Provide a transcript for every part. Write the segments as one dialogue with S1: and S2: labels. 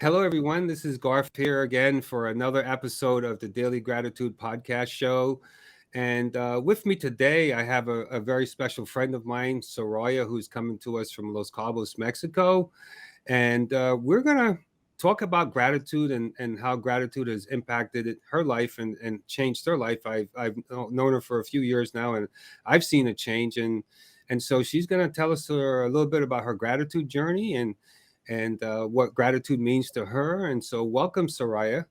S1: Hello, everyone. This is Garth here again for another episode of the Daily Gratitude Podcast Show. And with me today, I have a very special friend of mine, Soraya, who's coming to us from Los Cabos, Mexico. And we're going to talk about gratitude and how gratitude has impacted her life and changed her life. I've known her for a few years now, and I've seen a change. And so she's going to tell us a little bit about her gratitude journey and what gratitude means to her. And so, welcome, Soraya.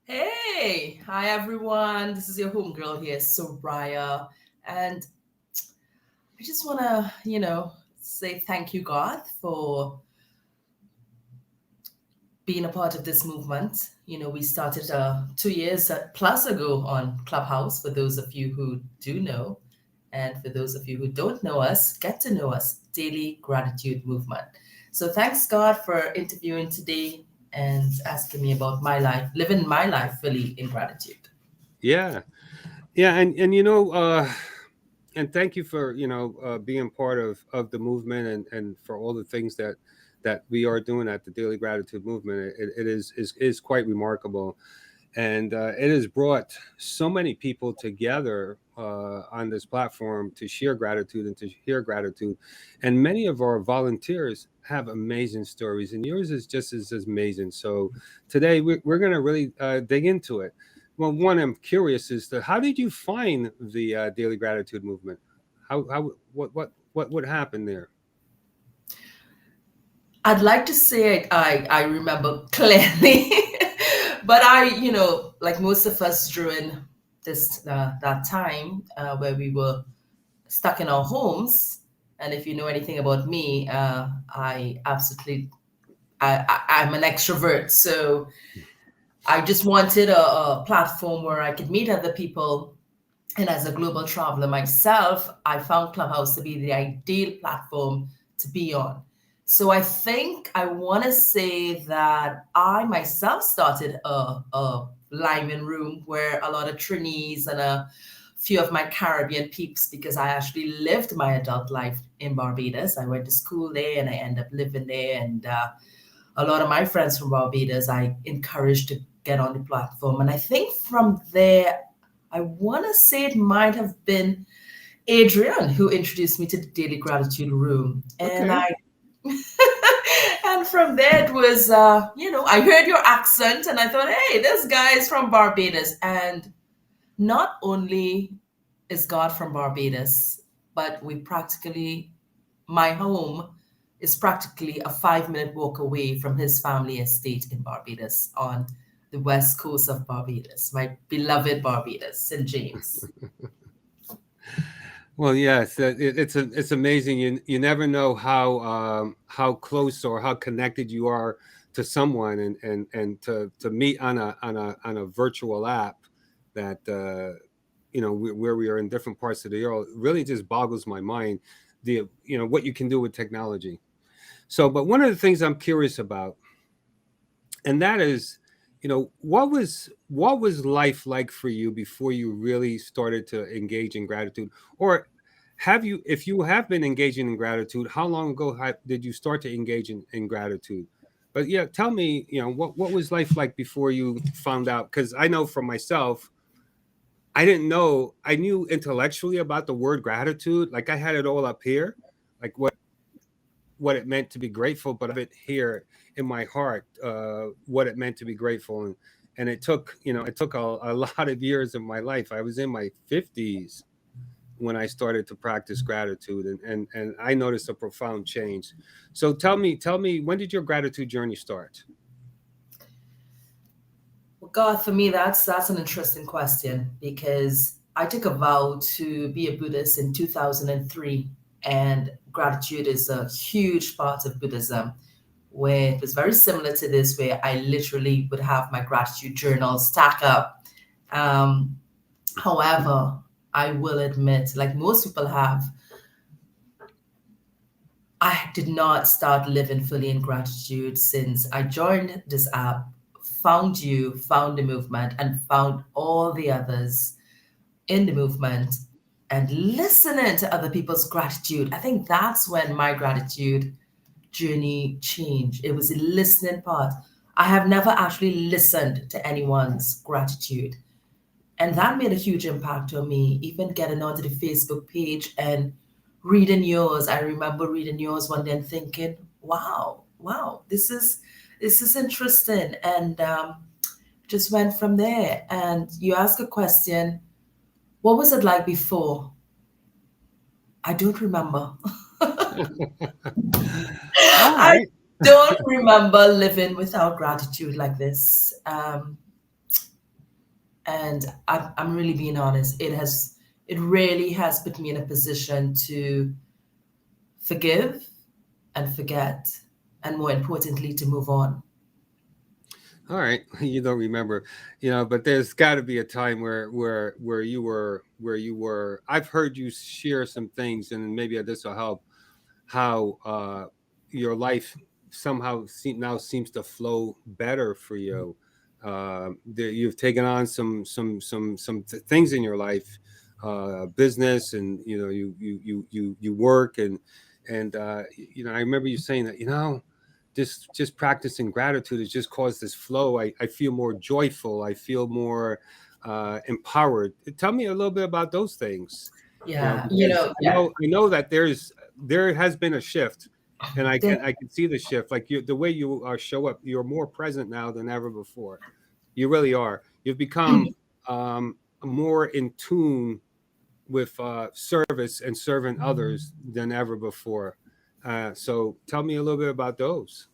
S2: Hey, hi everyone. This is your homegirl here, Soraya. And I just want to, say thank you, God, for being a part of this movement. We started 2 years plus ago on Clubhouse, for those of you who do know. And for those of you who don't know us, get to know us, Daily Gratitude Movement. So thanks, God, for interviewing today and asking me about my life, living my life fully in gratitude.
S1: Yeah, yeah, and and thank you for being part of the movement and for all the things that we are doing at the Daily Gratitude Movement. It is quite remarkable. And it has brought so many people together on this platform to share gratitude and to hear gratitude. And many of our volunteers have amazing stories, and yours is just as amazing. So today we're going to really dig into it. Well, one, I'm curious as to how did you find the daily gratitude movement? How what would happen there?
S2: I'd like to say I remember clearly, but like most of us during this that time where we were stuck in our homes, and if you know anything about me, I absolutely I'm an extrovert, so I just wanted a platform where I could meet other people. And as a global traveler myself, I found Clubhouse to be the ideal platform to be on. So I think I want to say that I myself started a Lyman room where a lot of Trinis and a few of my Caribbean peeps, because I actually lived my adult life in Barbados. I went to school there and I ended up living there. And a lot of my friends from Barbados, I encouraged to get on the platform. And I think from there, I want to say it might have been Adrian who introduced me to the Daily Gratitude Room. And
S1: Okay.
S2: I and from there it was I heard your accent and I thought, hey, this guy is from Barbados. And not only is God from Barbados, but my home is practically a 5 minute walk away from his family estate in Barbados on the west coast of Barbados, my beloved Barbados, St. James.
S1: Well, yes, it's amazing. You never know how close or how connected you are to someone, and to meet on a virtual app that where we are in different parts of the world really just boggles my mind. What you can do with technology. So, but one of the things I'm curious about, and that is, what was life like for you before you really started to engage in gratitude, or have you, if you have been engaging in gratitude, how long ago did you start to engage in gratitude? But yeah, tell me, what was life like before you found out? Because I know for myself, I didn't know. I knew intellectually about the word gratitude, like I had it all up here, like what it meant to be grateful, but I have it here in my heart, what it meant to be grateful. And it took a lot of years of my life. I was in my 50s when I started to practice gratitude, and I noticed a profound change. So tell me, when did your gratitude journey start?
S2: Well, God, for me, that's an interesting question because I took a vow to be a Buddhist in 2003, and gratitude is a huge part of Buddhism. Where it was very similar to this, where I literally would have my gratitude journal stack up. Um, However, I will admit, like most people have, I did not start living fully in gratitude since I joined this app, found you, found the movement, and found all the others in the movement and listening to other people's gratitude. I think that's when my gratitude journey changed. It was the listening part. I have never actually listened to anyone's gratitude. And that made a huge impact on me, even getting onto the Facebook page and reading yours. I remember reading yours one day and thinking, wow, this is interesting. And just went from there. And you ask a question, what was it like before? I don't remember.
S1: All
S2: I
S1: right.
S2: don't remember living without gratitude like this. And I'm really being honest. It really has put me in a position to forgive and forget, and more importantly, to move on.
S1: All right. You don't remember, but there's got to be a time where you were. I've heard you share some things, and maybe this will help. How your life somehow now seems to flow better for you. You've taken on some things in your life, business, and you work, and I remember you saying that just practicing gratitude has just caused this flow. I feel more joyful. I feel more empowered. Tell me a little bit about those things,
S2: Yeah,
S1: because I
S2: yeah.
S1: know that there has been a shift, and I
S2: There-
S1: can I can see the shift. Like the way you show up, you're more present now than ever before. You really are. You've become more in tune with service and serving others than ever before. So tell me a little bit about those.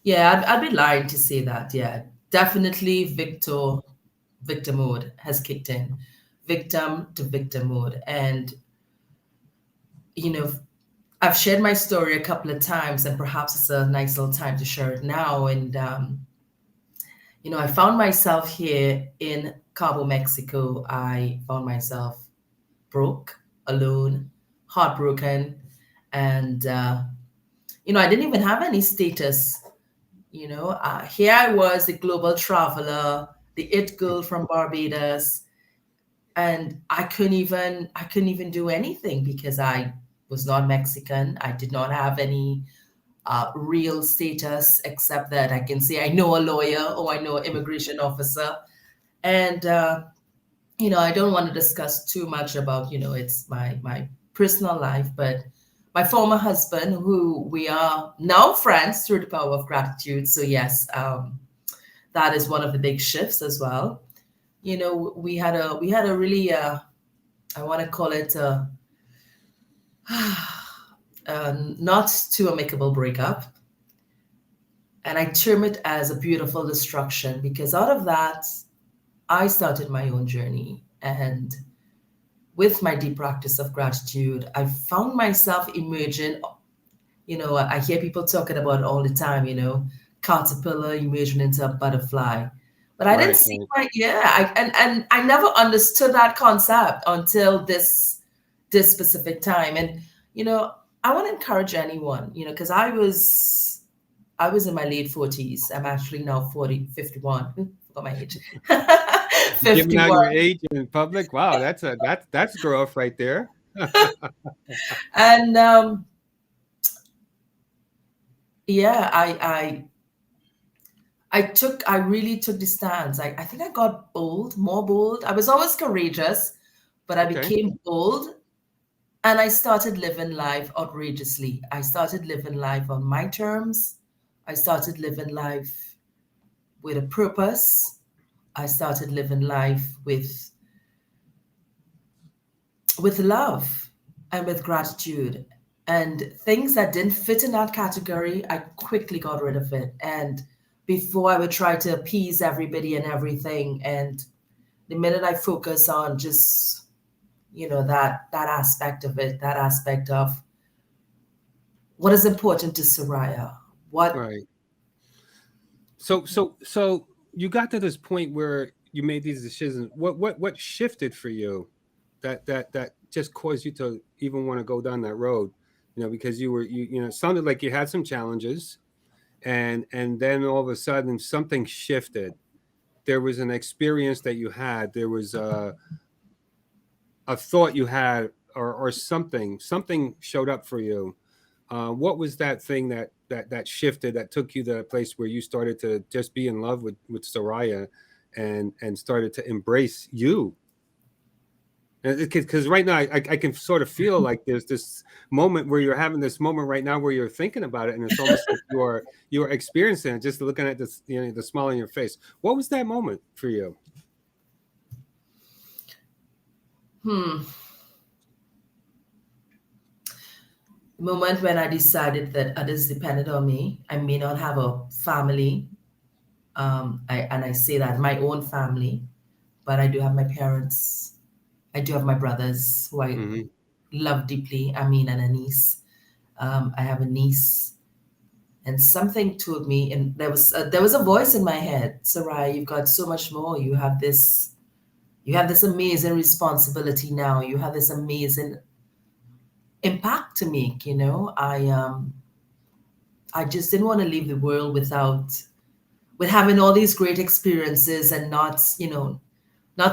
S2: yeah, I'd be lying to say that. Yeah, definitely victor mode has kicked in, victim to victor mode. And, you know, I've shared my story a couple of times, and perhaps it's a nice little time to share it now. And, I found myself here in Cabo, Mexico. I found myself broke, alone, heartbroken. And, I didn't even have any status. Here I was, the global traveler, the it girl from Barbados, and I couldn't even do anything because I was not Mexican. I did not have any real status except that I can say I know a lawyer or I know an immigration officer. And I don't want to discuss too much about, it's my personal life, but my former husband, who we are now friends through the power of gratitude. So yes, that is one of the big shifts as well. We had a really I want to call it not too amicable breakup, and I term it as a beautiful destruction because out of that I started my own journey. And with my deep practice of gratitude, I found myself emerging. I hear people talking about it all the time, caterpillar emerging into a butterfly. But I didn't
S1: Right,
S2: see
S1: right.
S2: and I never understood that concept until this specific time. And, you know, I want to encourage anyone, because I was in my late 40s. I'm actually now 51. Forgot my age.
S1: Giving out
S2: 51.
S1: your age in public. Wow, that's growth right there.
S2: And yeah, I really took the stance. I think I got bold, more bold. I was always courageous, but I
S1: Okay.
S2: became bold and I started living life outrageously. I started living life on my terms. I started living life with a purpose. I started living life with love and with gratitude. And things that didn't fit in that category, I quickly got rid of it. And before I would try to appease everybody and everything. And the minute I focus on just, that aspect of it, that aspect of what is important to Soraya, what
S1: Right. So you got to this point where you made these decisions. What shifted for you that just caused you to even want to go down that road? Because it sounded like you had some challenges, and then all of a sudden something shifted. There was an experience that you had. There was a thought you had, or something showed up for you, What was that thing that shifted, that took you to a place where you started to just be in love with Soraya, and started to embrace you? Because right now I can sort of feel like there's this moment where you're having this moment right now where you're thinking about it, and it's almost like you're experiencing it, just looking at this, the smile on your face. What was that moment for you?
S2: Hmm. The moment when I decided that others depended on me. I may not have a family, and I say that my own family, but I do have my parents. I do have my brothers who I
S1: Hmm.
S2: love deeply. I mean, and a niece. I have a niece, and something told me, and there was a voice in my head. Sarai, you've got so much more. You have this amazing responsibility now. You have this amazing impact to make. I just didn't want to leave the world with having all these great experiences and not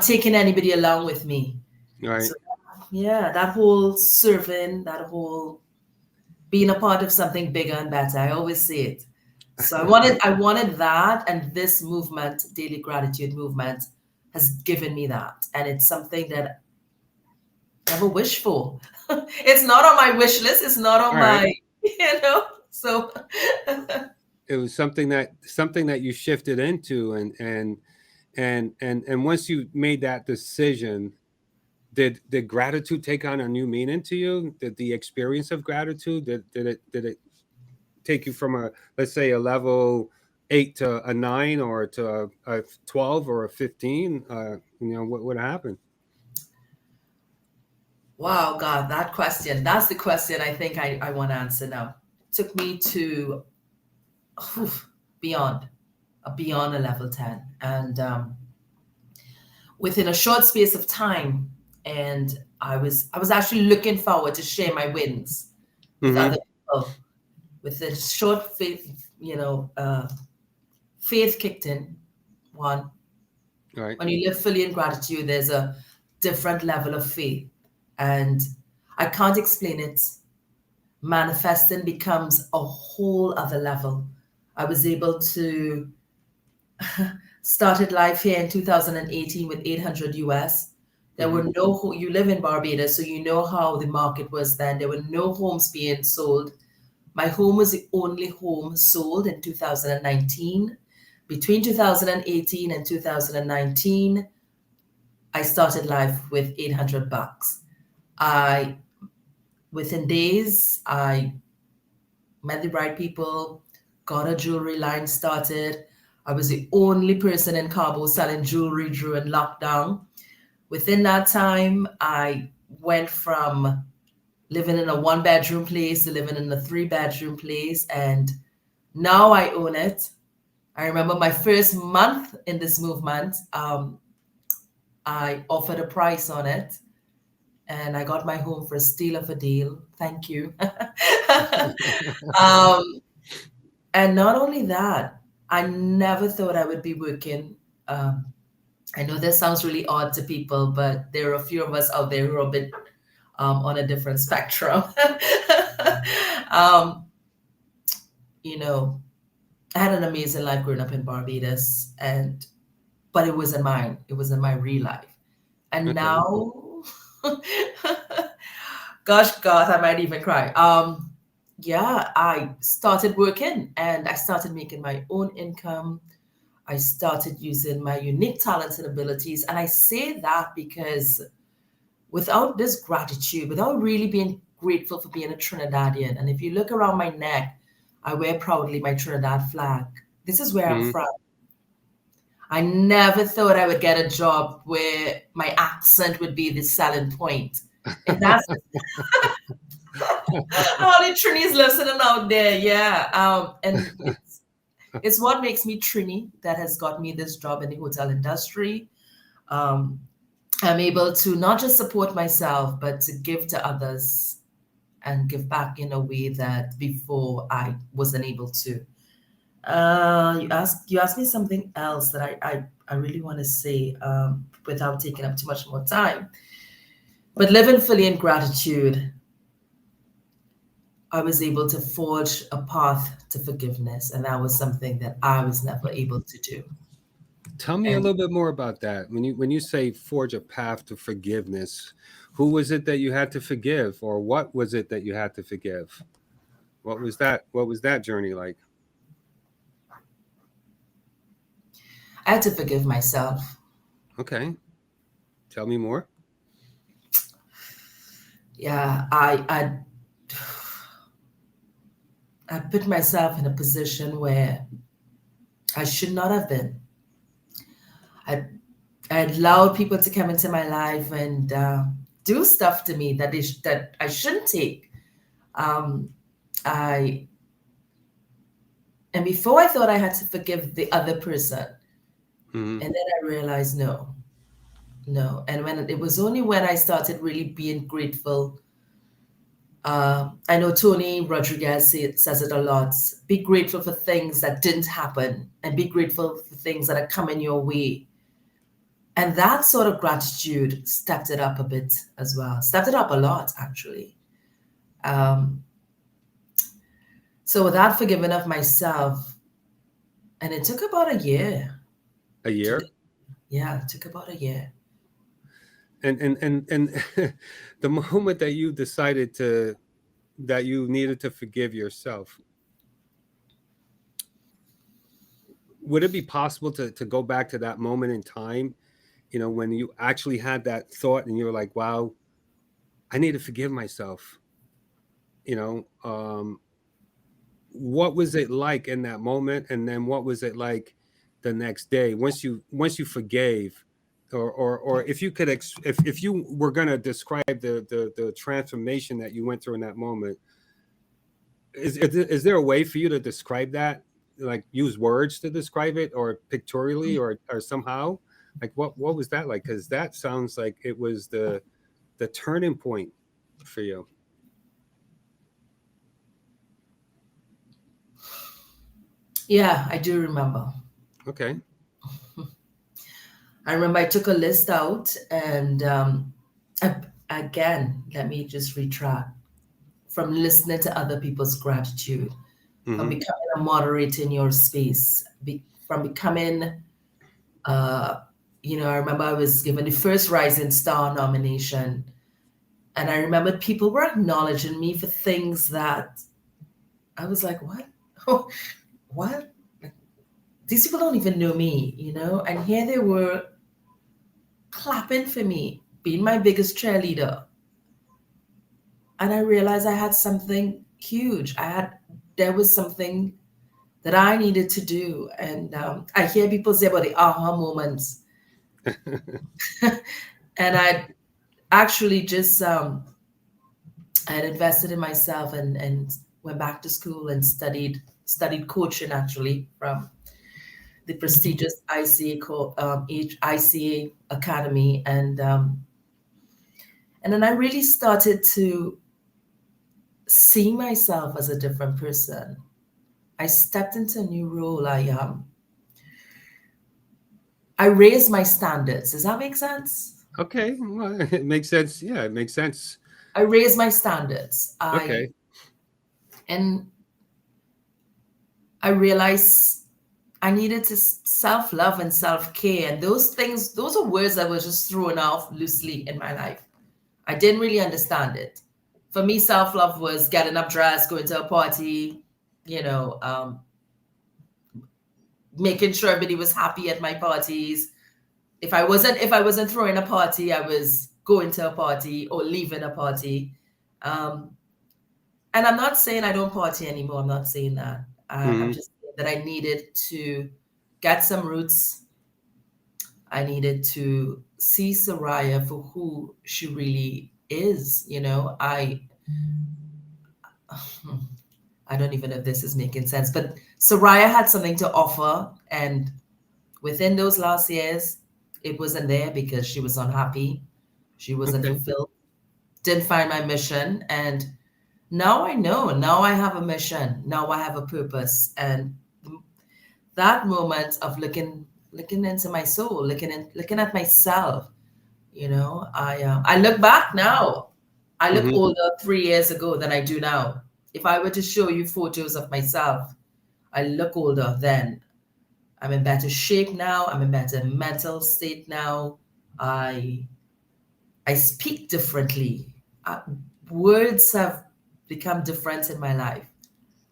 S2: taking anybody along with me.
S1: Right.
S2: So yeah, that whole serving, that whole being a part of something bigger and better. I always say it. So I wanted that, and this movement, daily gratitude movement, has given me that, and it's something that I never wished for. It's not on my wish list. It's not on
S1: All right.
S2: my, So
S1: It was something that you shifted into, and once you made that decision, did gratitude take on a new meaning to you? Did the experience of gratitude, did it take you from, a, let's say, a level 8 to a 9, or to a 12 or a 15? What happened?
S2: wow, God, that question. That's the question I think I want to answer now. Took me to whew, beyond, beyond a level 10. And within a short space of time, and I was actually looking forward to share my wins with
S1: Mm-hmm.
S2: other people. With a short faith kicked in. One,
S1: Right.
S2: when you live fully in gratitude, there's a different level of faith, and I can't explain it. Manifesting becomes a whole other level. I was able to started life here in 2018 with 800 US. There
S1: Mm-hmm.
S2: were no you live in Barbados, so you know how the market was then. There were no homes being sold. My home was the only home sold in 2019. Between 2018 and 2019, I started life with 800 bucks. I Within days, I met the right people, got a jewelry line started. I was the only person in Cabo selling jewelry during lockdown. Within that time, I went from living in a one-bedroom place to living in a three-bedroom place, and now I own it. I remember my first month in this movement, I offered a price on it, and I got my home for a steal of a deal. Thank you. um, And not only that, I never thought I would be working. Um, I know this sounds really odd to people, but there are a few of us out there who are a bit on a different spectrum. um, you know, I had an amazing life growing up in Barbados, but it wasn't mine. It wasn't my real life. And
S1: Okay.
S2: now, gosh, God, I might even cry. Yeah, I started working and I started making my own income. I started using my unique talents and abilities. And I say that because without this gratitude, without really being grateful for being a Trinidadian, and if you look around my neck, I wear proudly my Trinidad flag. This is where I'm
S1: Mm-hmm.
S2: from. I never thought I would get a job where my accent would be the selling point. And that's all the Trinis listening out there. Yeah. And it's what makes me Trini that has got me this job in the hotel industry. Um, I'm able to not just support myself, but to give to others and give back in a way that before I wasn't able to. You asked me something else that I really want to say without taking up too much more time. But living fully in gratitude, I was able to forge a path to forgiveness, and that was something that I was never able to do.
S1: Tell me a
S2: And
S1: little bit more about that. When you say forge a path to forgiveness, who was it that you had to forgive, or what was it that you had to forgive? What was that? What was that journey like?
S2: I had to forgive myself.
S1: Okay, tell me more.
S2: Yeah, I put myself in a position where I should not have been. I I allowed people to come into my life and do stuff to me that that I shouldn't take. Um, I and before I thought I had to forgive the other person,
S1: Hmm.
S2: and then I realized no, no. And when it was only when I started really being grateful. I know Tony Rodriguez says it a lot. Be grateful for things that didn't happen, and be grateful for things that are coming your way. And that sort of gratitude stepped it up a bit as well. Stepped it up a lot, actually. Um, so with that forgiving of myself, and it took about a year
S1: A
S2: to,
S1: year.
S2: yeah, it took about a year.
S1: And the moment that you decided to that you needed to forgive yourself, would it be possible to go back to that moment in time, when you actually had that thought and you were like, wow, I need to forgive myself, you know what was it like in that moment, and then what was it like the next day once you forgave, or if you could if you were going to describe the transformation that you went through in that moment, is there a way for you to describe that, like use words to describe it, or pictorially, or somehow, like what was that like? Because that sounds like it was the turning point for you.
S2: Yeah, I do remember.
S1: Okay.
S2: I remember I took a list out, and I, again, let me just retract from listening to other people's gratitude, from
S1: Mm-hmm.
S2: becoming a moderator in your space, from becoming, uh, I remember I was given the first Rising Star nomination, and I remembered people were acknowledging me for things that I was like, what? What? Like, these people don't even know me, And here they were clapping for me, being my biggest cheerleader. And I realized I had something huge. There was something that I needed to do. And I hear people say about the aha moments. And I actually just, I had invested in myself, and went back to school and studied coaching, actually, from the prestigious ICA Academy. And then I really started to see myself as a different person. I stepped into a new role. I raised my standards. Does that make sense?
S1: Okay, well, it makes sense. Yeah, it makes sense.
S2: I raised my standards. I
S1: Okay.
S2: and I realized I needed to self love and self care, and those things. Those are words that were just thrown off loosely in my life. I didn't really understand it. For me, self love was getting up dressed, going to a party, you know, um, making sure everybody was happy at my parties. If I wasn't throwing a party, I was going to a party or leaving a party. Um, and I'm not saying I don't party anymore. I'm not saying that. I'm
S1: Hmm.
S2: just saying that I needed to get some roots. I needed to see Soraya for who she really is. I don't even know if this is making sense, but Soraya had something to offer, and within those last years, it wasn't there because she was unhappy. She wasn't
S1: Okay.
S2: fulfilled, didn't find my mission. And now I know, now I have a mission, now I have a purpose. And that moment of looking into my soul, looking at myself, I look back now. I look
S1: Hmm.
S2: older 3 years ago than I do now. If I were to show you photos of myself, I look older then. I'm in better shape now. I'm in better mental state now. I I speak differently. Uh, Words have become different in my life.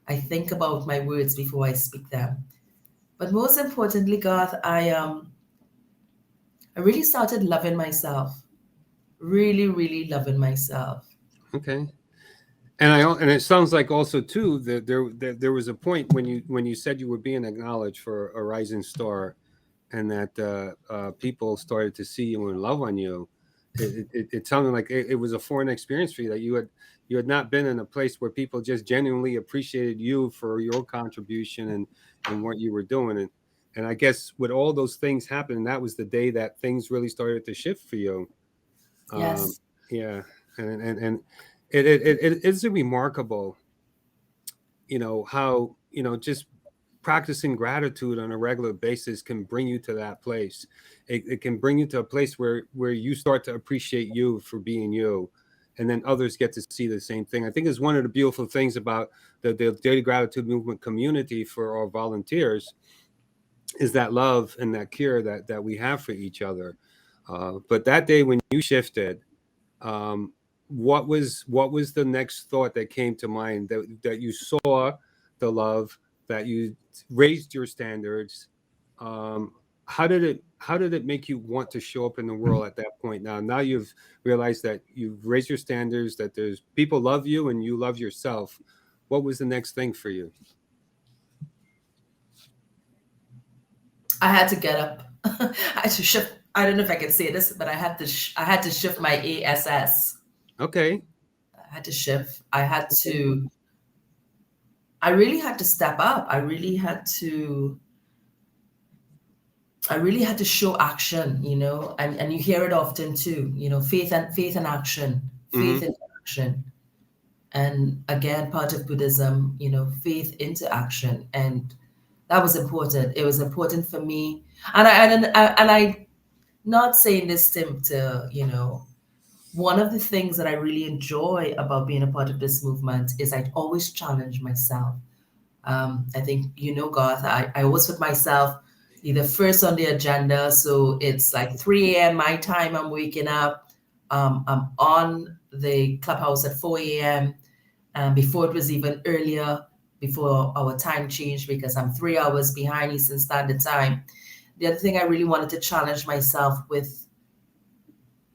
S2: I think about my words before I speak them. But most importantly, Garth, I really started loving myself. Really, really loving myself.
S1: Okay. And it sounds like also too that there was a point when you said you were being acknowledged for a rising star, and that people started to see you and love on you. It sounded like it was a foreign experience for you, that you had not been in a place where people just genuinely appreciated you for your contribution and what you were doing. And I guess with all those things happening, that was the day that things really started to shift for you. Um,
S2: Yes.
S1: yeah, and it is remarkable, how just practicing gratitude on a regular basis can bring you to that place. It can bring you to a place where you start to appreciate you for being you, and then others get to see the same thing. I think is one of the beautiful things about the daily gratitude movement community for our volunteers, is that love and that care that we have for each other. But that day when you shifted, um, what was the next thought that came to mind, that you saw the love, that you raised your standards? um, how did it make you want to show up in the world at that point? Now you've realized that you've raised your standards, that there's people love you and you love yourself. What was the next thing for you?
S2: I had to get up. I had to shift. I don't know if I can say this, but I had to shift my ASS.
S1: Okay.
S2: I had to shift. I really had to step up. I really had to show action, and you hear it often too, faith and action,
S1: Mm-hmm.
S2: faith into action. And again, part of Buddhism, faith into action. And that was important. It was important for me. And I not saying this to one of the things that I really enjoy about being a part of this movement is I always challenge myself. I think, Garth, I always put myself either first on the agenda. So it's like 3 a.m. my time, I'm waking up. I'm on the clubhouse at 4 a.m. Before it was even earlier, before our time changed, because I'm 3 hours behind Eastern Standard Time. The other thing I really wanted to challenge myself with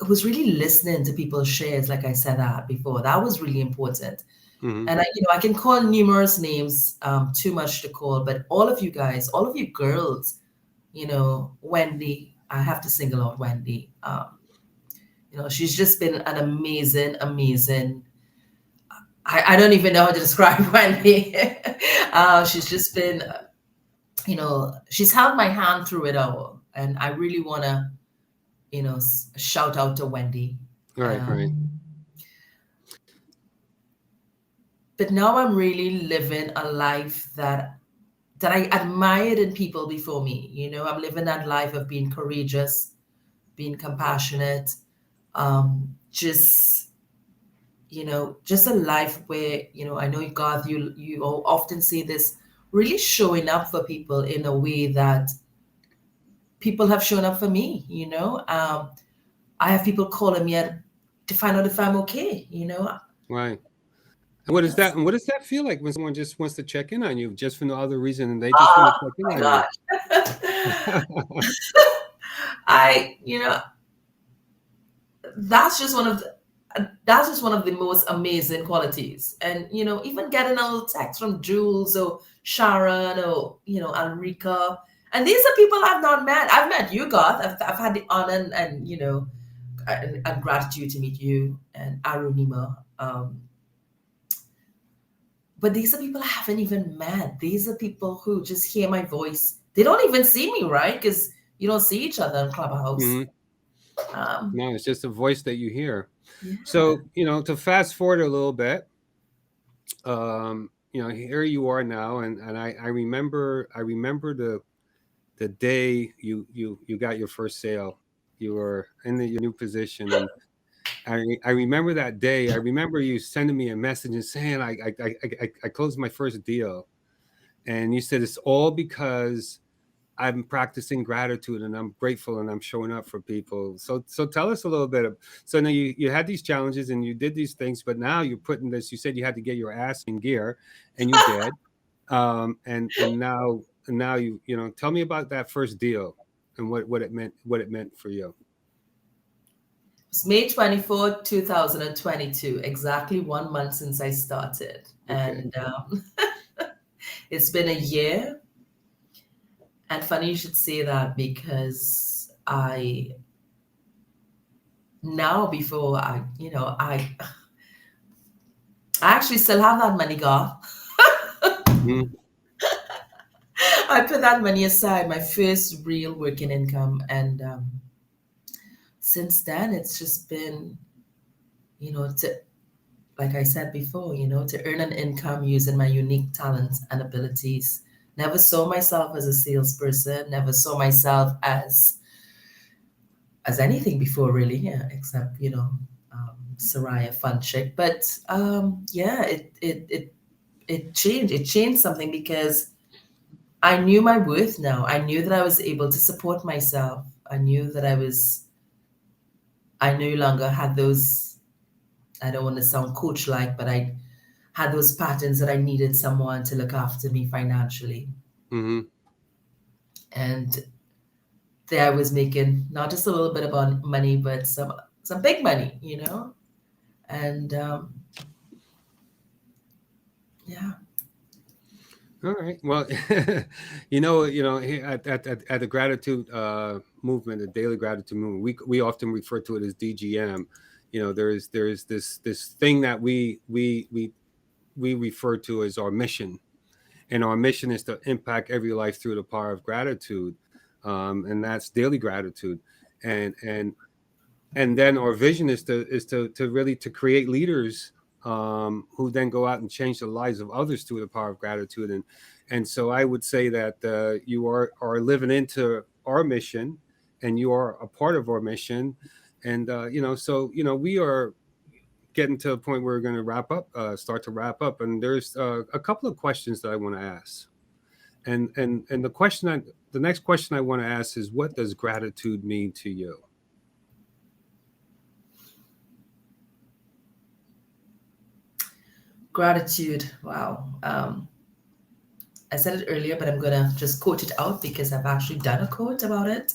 S2: was really listening to people's shares, like I said that before. That was really important.
S1: Mm-hmm.
S2: And I can call numerous names, too much to call, but all of you guys, all of you girls, Wendy, I have to single out Wendy. She's just been an amazing, amazing. I don't even know how to describe Wendy. She's just been, she's held my hand through it all, and I really want to, shout out to Wendy.
S1: Right, right.
S2: Um, but now I'm really living a life that I admired in people before me. I'm living that life of being courageous, being compassionate, just just a life where I know, God, you often say this, really showing up for people in a way that people have shown up for me. I have people calling me to find out if I'm okay.
S1: Right. And what is
S2: Yes.
S1: that? And what does that feel like when someone just wants to check in on you just for no other reason, and they just
S2: Oh
S1: want to check in
S2: my
S1: on you?
S2: God. I, that's just one of the that's just one of the most amazing qualities. And even getting a little text from Jules or Sharon or Alrika, and these are people I've not met. I've met you, Garth. I've had the honor and and gratitude to meet you and Arunima. But these are people I haven't even met. These are people who just hear my voice. They don't even see me, right? Because you don't see each other in Clubhouse.
S1: Hmm.
S2: Um,
S1: No, it's just a voice that you hear.
S2: yeah.
S1: So, to fast forward a little bit, here you are now, and I remember the day you got your first sale. You were in your new position, I remember that day. I remember you sending me a message and saying I closed my first deal, and you said it's all because I'm practicing gratitude and I'm grateful and I'm showing up for people. So tell us a little bit of, so now you had these challenges and you did these things, but now you're putting this. You said you had to get your ass in gear, and you did. And now you tell me about that first deal and what it meant for you.
S2: It's May 24th, 2022, exactly 1 month since I started.
S1: Okay.
S2: And it's been a year. And funny you should say that because before I actually still have that money, Garth.
S1: Mhm.
S2: I put that money aside, my first real working income. And since then, it's just been, like I said before, to earn an income using my unique talents and abilities. Never saw myself as a salesperson, never saw myself as anything before, really, yeah, except, Soraya fun chick. But yeah, it changed. It changed something because I knew my worth now. I knew that I was able to support myself. I knew that I no longer had those, I don't want to sound coach like, but I had those patterns that I needed someone to look after me financially.
S1: Mhm.
S2: And there I was making not just a little bit of money, but some big money. And yeah,
S1: All right. Well, here at the gratitude movement, the daily gratitude movement, we often refer to it as DGM. There is this thing that we refer to as our mission, and our mission is to impact every life through the power of gratitude, and that's daily gratitude, and and and then our vision is to really to create leaders, who then go out and change the lives of others through the power of gratitude. And so I would say that you are living into our mission, and you are a part of our mission. And so we are getting to a point where we're going to start to wrap up, and there's a couple of questions that I want to ask. And the next question I want to ask is, what does gratitude mean to you?
S2: gratitude. Wow. I said it earlier, but I'm gonna just quote it out because I've actually done a quote about it.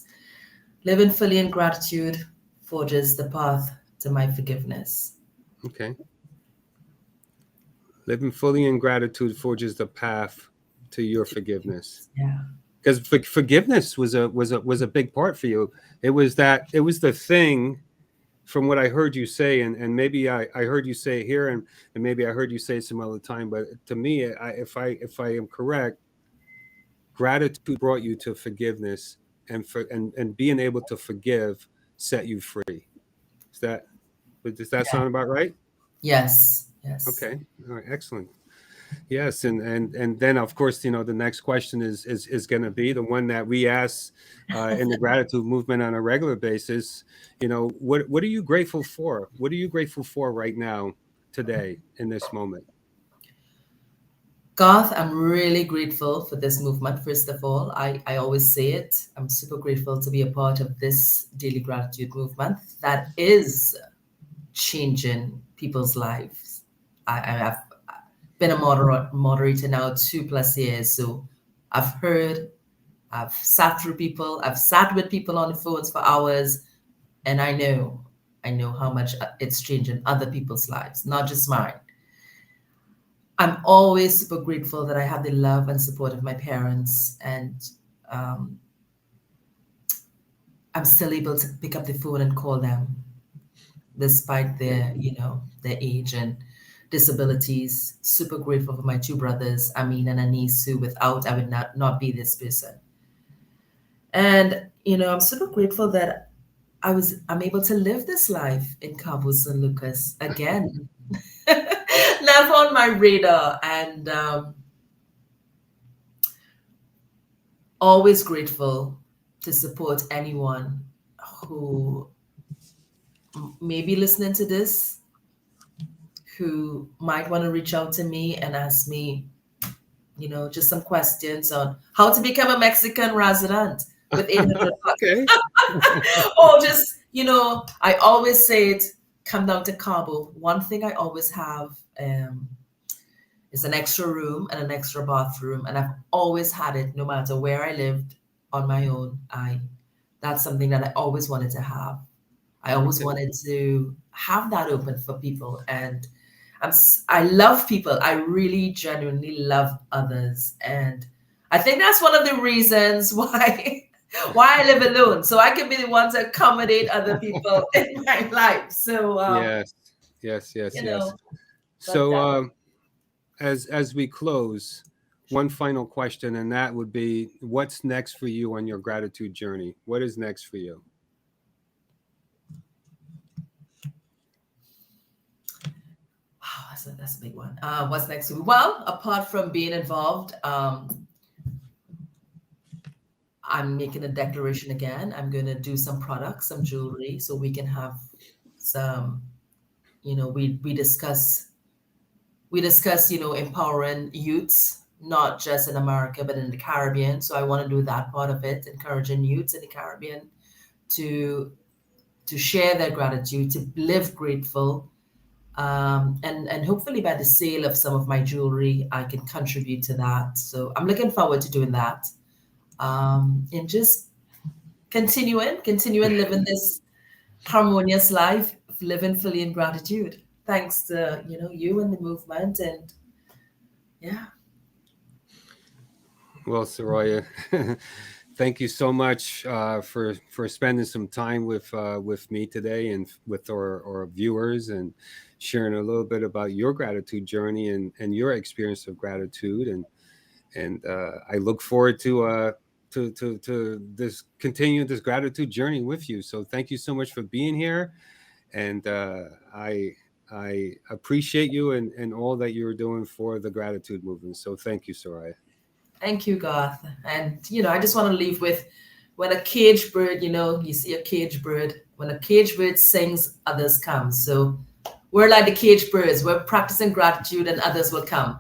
S2: Living fully in gratitude forges the path to my forgiveness.
S1: Okay. Living fully in gratitude forges the path to your forgiveness.
S2: Yeah.
S1: Because forgiveness was a big part for you. It was the thing, from what I heard you say, and maybe I heard you say it here, and maybe I heard you say it some other time. But to me, if I am correct, gratitude brought you to forgiveness, and being able to forgive set you free. Is that does that
S2: Yeah.
S1: sound about right?
S2: Yes. Yes.
S1: Okay. All right. Excellent. Yes, and then of course the next question is going to be the one that we ask in the gratitude movement on a regular basis. What are you grateful for? What are you grateful for right now, today, in this moment?
S2: Garth, I'm really grateful for this movement. First of all, I always say it. I'm super grateful to be a part of this daily gratitude movement that is changing people's lives. I have been a moderator now 2+ years, so I've heard, I've sat through people, I've sat with people on the phones for hours, and I know how much it's changing other people's lives, not just mine. I'm always super grateful that I have the love and support of my parents, and um, I'm still able to pick up the phone and call them despite their age and disabilities. Super grateful for my two brothers, Amin and Anis, who without I would not be this person. And I'm super grateful that I'm able to live this life in Cabo San Lucas again. Never on my radar, and always grateful to support anyone who maybe listening to this who might want to reach out to me and ask me, just some questions on how to become a Mexican resident with 800 bucks.
S1: Okay.
S2: Or just, I always say it, come down to Cabo. One thing I always have is an extra room and an extra bathroom. And I've always had it no matter where I lived on my own. That's something that I always wanted to have. I always
S1: Okay.
S2: wanted to have that open for people. And I love people. I really genuinely love others. And I think that's one of the reasons why I live alone. So I can be the one to accommodate other people in my life. So
S1: Yes. Yes. Yes.
S2: you
S1: Yes.
S2: know, but
S1: So as we close, one final question, and that would be, what's next for you on your gratitude journey? What is next for you?
S2: wow, that's a big one. What's next? Well, apart from being involved, I'm making a declaration again. I'm going to do some products, some jewelry, so we can have some. We discuss empowering youths, not just in America but in the Caribbean. So I want to do that part of it, encouraging youths in the Caribbean to share their gratitude, to live grateful, and hopefully by the sale of some of my jewelry, I can contribute to that. So I'm looking forward to doing that, and just continuing living this harmonious life, living fully in gratitude. Thanks to you and the movement, and yeah.
S1: Well, Soraya, thank you so much for spending some time with me today and with our viewers, and sharing a little bit about your gratitude journey and your experience of gratitude. And I look forward to this continue this gratitude journey with you. So thank you so much for being here, and I appreciate you and all that you're doing for the gratitude movement. So thank you, Soraya.
S2: Thank you, Garth. And I just want to leave with, when a caged bird, you see a caged bird. When a caged bird sings, others come. So we're like the caged birds. We're practicing gratitude, and others will come.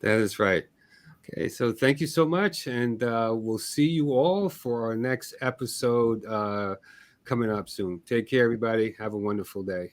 S1: That is right. Okay, so thank you so much, and we'll see you all for our next episode coming up soon. Take care, everybody. Have a wonderful day.